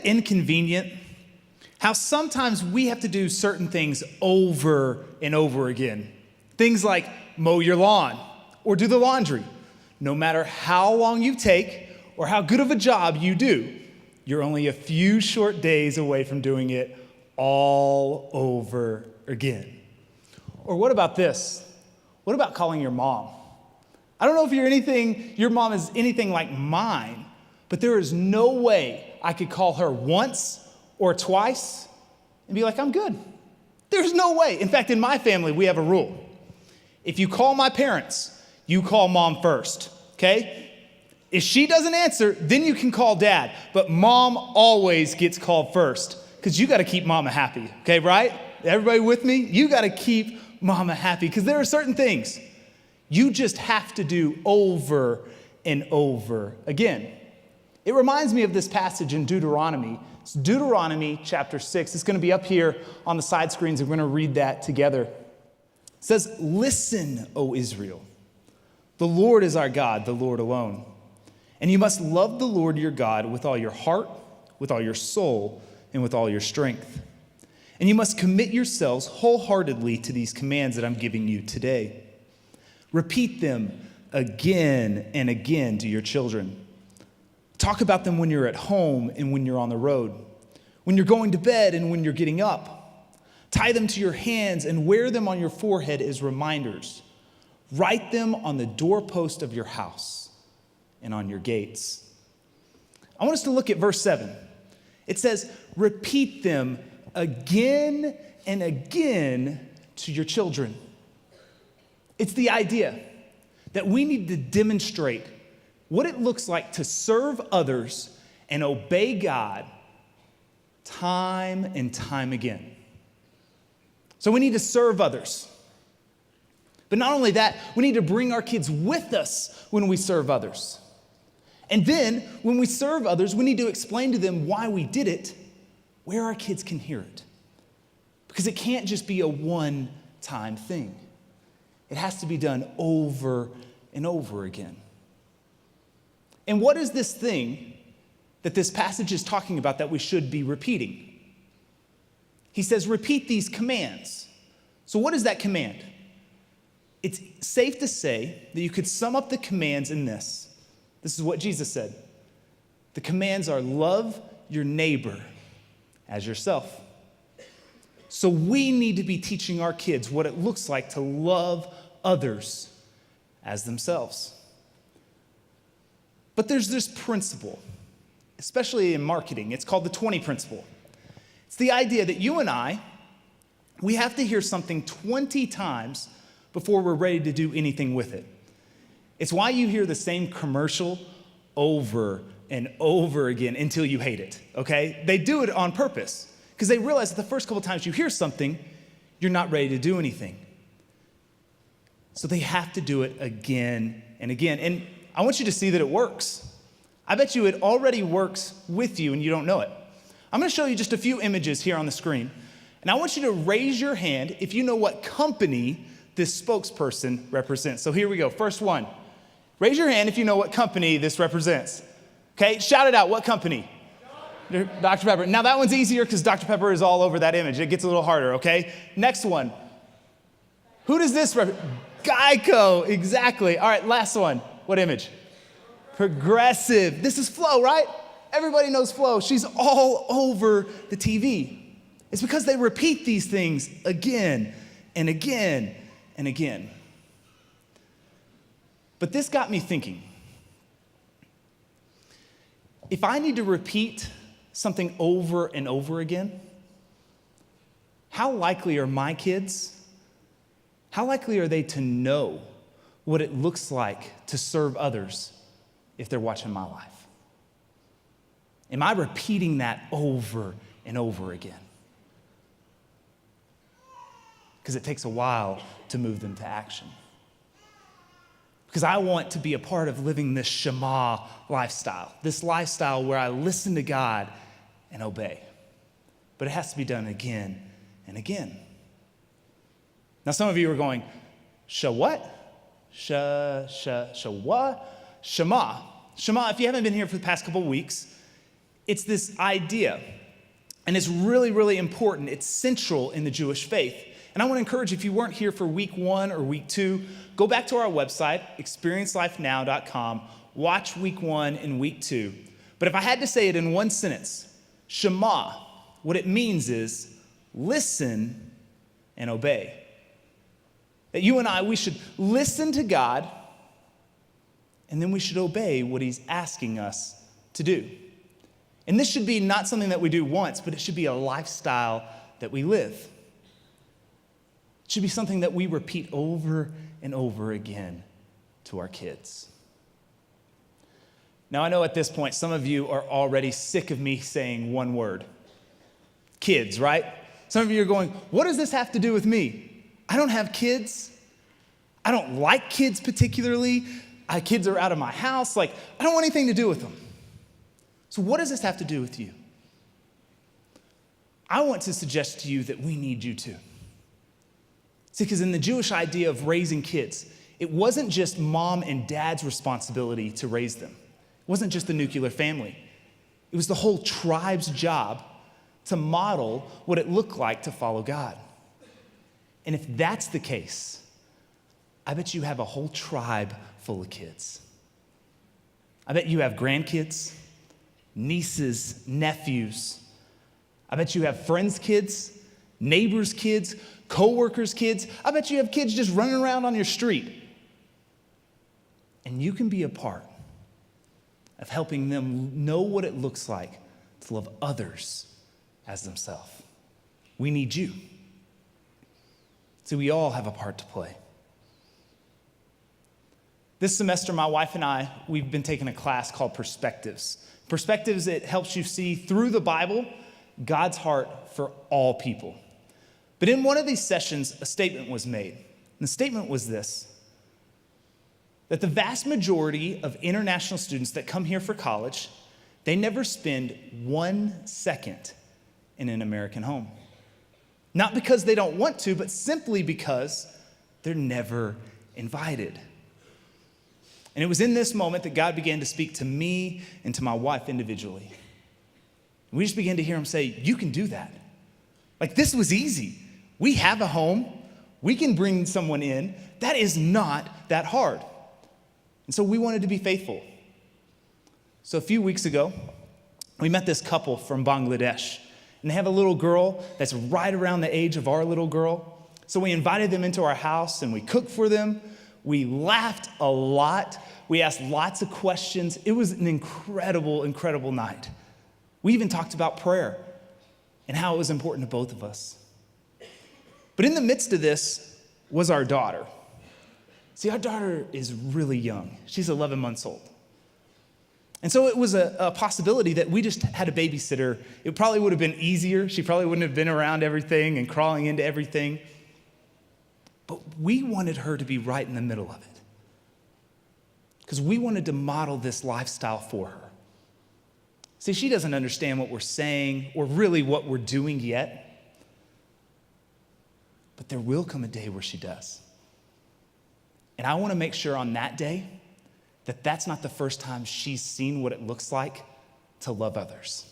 inconvenient how sometimes we have to do certain things over and over again? Things like mow your lawn or do the laundry. No matter how long you take or how good of a job you do, you're only a few short days away from doing it all over again. Or what about this? What about calling your mom? I don't know if your mom is anything like mine, but there is no way I could call her once or twice and be like, I'm good. There's no way. In fact, in my family, we have a rule. If you call my parents, you call mom first, okay? If she doesn't answer, then you can call dad. But mom always gets called first because you got to keep mama happy, okay, right? Everybody with me? You got to keep mama happy because there are certain things you just have to do over and over again. It reminds me of this passage in Deuteronomy. It's Deuteronomy chapter 6. It's going to be up here on the side screens. We're going to read that together. It says, "Listen, O Israel, the Lord is our God, the Lord alone. And you must love the Lord your God with all your heart, with all your soul, and with all your strength. And you must commit yourselves wholeheartedly to these commands that I'm giving you today. Repeat them again and again to your children. Talk about them when you're at home and when you're on the road, when you're going to bed and when you're getting up. Tie them to your hands and wear them on your forehead as reminders. Write them on the doorpost of your house and on your gates." I want us to look at verse 7. It says, repeat them again and again to your children. It's the idea that we need to demonstrate what it looks like to serve others and obey God time and time again. So we need to serve others. But not only that, we need to bring our kids with us when we serve others. And then, when we serve others, we need to explain to them why we did it, where our kids can hear it. Because it can't just be a one-time thing. It has to be done over and over again. And what is this thing that this passage is talking about that we should be repeating? He says, repeat these commands. So what is that command? It's safe to say that you could sum up the commands in this. This is what Jesus said. The commands are love your neighbor as yourself. So we need to be teaching our kids what it looks like to love others as themselves. But there's this principle, especially in marketing. It's called the 20 principle. It's the idea that you and I, we have to hear something 20 times before we're ready to do anything with it. It's why you hear the same commercial over and over again until you hate it, okay? They do it on purpose because they realize that the first couple times you hear something, you're not ready to do anything. So they have to do it again and again. And I want you to see that it works. I bet you it already works with you and you don't know it. I'm going to show you just a few images here on the screen. And I want you to raise your hand if you know what company this spokesperson represents. So here we go. First one. Raise your hand if you know what company this represents. Okay, shout it out. What company? Dr. Pepper. Now that one's easier because Dr. Pepper is all over that image. It gets a little harder, okay? Next one. Who does this represent? Geico, exactly. All right, last one. What image? Progressive. This is Flo, right? Everybody knows Flo. She's all over the TV. It's because they repeat these things again and again and again. But this got me thinking. If I need to repeat something over and over again, how likely are my kids, how likely are they to know what it looks like to serve others if they're watching my life? Am I repeating that over and over again? Because it takes a while to move them to action. Because I want to be a part of living this Shema lifestyle, this lifestyle where I listen to God and obey. But it has to be done again and again. Now, some of you are going, what? What? Shema. Shema, if you haven't been here for the past couple of weeks, It's this idea, and it's really, really important. It's central in the Jewish faith. And I want to encourage, if you weren't here for week 1 or week 2, go back to our website, experiencelifenow.com, watch week 1 and week 2. But if I had to say it in one sentence, Shema, what it means is listen and obey. That you and I, we should listen to God, and then we should obey what he's asking us to do. And this should be not something that we do once, but it should be a lifestyle that we live. It should be something that we repeat over and over again to our kids. Now, I know at this point, some of you are already sick of me saying one word. Kids, right? Some of you are going, what does this have to do with me? I don't have kids. I don't like kids particularly. Kids are out of my house. I don't want anything to do with them. So what does this have to do with you? I want to suggest to you that we need you too. See, because in the Jewish idea of raising kids, it wasn't just mom and dad's responsibility to raise them. It wasn't just the nuclear family. It was the whole tribe's job to model what it looked like to follow God. And if that's the case, I bet you have a whole tribe full of kids. I bet you have grandkids, nieces, nephews. I bet you have friends' kids, neighbors' kids, co-workers' kids. I bet you have kids just running around on your street. And you can be a part of helping them know what it looks like to love others as themselves. We need you. So we all have a part to play. This semester, my wife and I, we've been taking a class called Perspectives. Perspectives, it helps you see through the Bible God's heart for all people. But in one of these sessions, a statement was made. And the statement was this, that the vast majority of international students that come here for college, they never spend 1 second in an American home. Not because they don't want to, but simply because they're never invited. And it was in this moment that God began to speak to me and to my wife individually. We just began to hear him say, you can do that. This was easy. We have a home. We can bring someone in. That is not that hard. And so we wanted to be faithful. So a few weeks ago, we met this couple from Bangladesh. And they have a little girl that's right around the age of our little girl. So we invited them into our house and we cooked for them. We laughed a lot. We asked lots of questions. It was an incredible, incredible night. We even talked about prayer and how it was important to both of us. But in the midst of this was our daughter. See, our daughter is really young. She's 11 months old. And so it was a possibility that we just had a babysitter. It probably would have been easier. She probably wouldn't have been around everything and crawling into everything. But we wanted her to be right in the middle of it, because we wanted to model this lifestyle for her. See, she doesn't understand what we're saying or really what we're doing yet, but there will come a day where she does. And I want to make sure on that day that that's not the first time she's seen what it looks like to love others.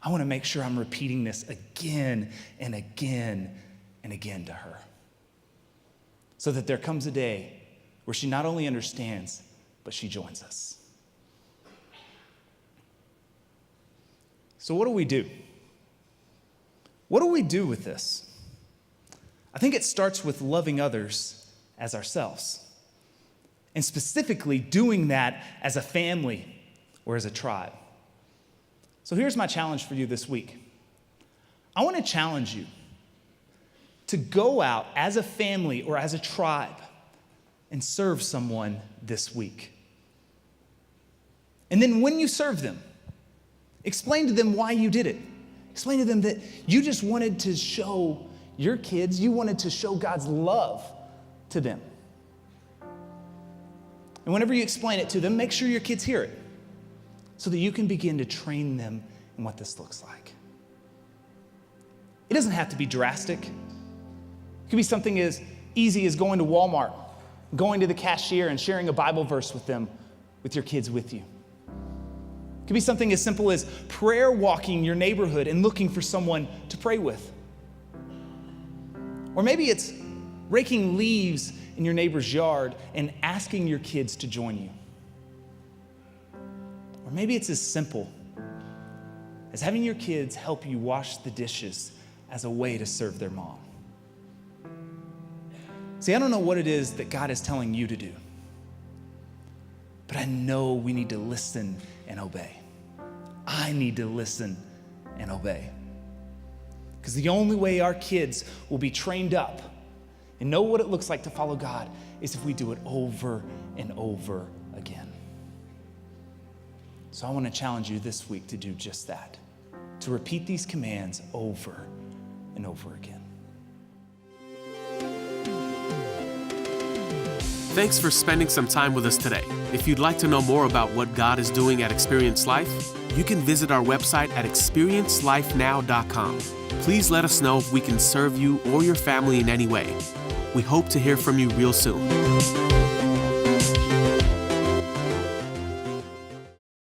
I want to make sure I'm repeating this again and again and again to her, so that there comes a day where she not only understands, but she joins us. So what do we do? What do we do with this? I think it starts with loving others as ourselves, and specifically doing that as a family or as a tribe. So here's my challenge for you this week. I want to challenge you to go out as a family or as a tribe and serve someone this week. And then when you serve them, explain to them why you did it. Explain to them that you just wanted to show your kids, you wanted to show God's love to them. And whenever you explain it to them, make sure your kids hear it so that you can begin to train them in what this looks like. It doesn't have to be drastic. It could be something as easy as going to Walmart, going to the cashier and sharing a Bible verse with them, with your kids with you. It could be something as simple as prayer walking your neighborhood and looking for someone to pray with. Or maybe it's raking leaves in your neighbor's yard and asking your kids to join you. Or maybe it's as simple as having your kids help you wash the dishes as a way to serve their mom. See, I don't know what it is that God is telling you to do, but I know we need to listen and obey. I need to listen and obey. Because the only way our kids will be trained up and know what it looks like to follow God is if we do it over and over again. So I want to challenge you this week to do just that, to repeat these commands over and over again. Thanks for spending some time with us today. If you'd like to know more about what God is doing at Experience Life, you can visit our website at experiencelifenow.com. Please let us know if we can serve you or your family in any way. We hope to hear from you real soon.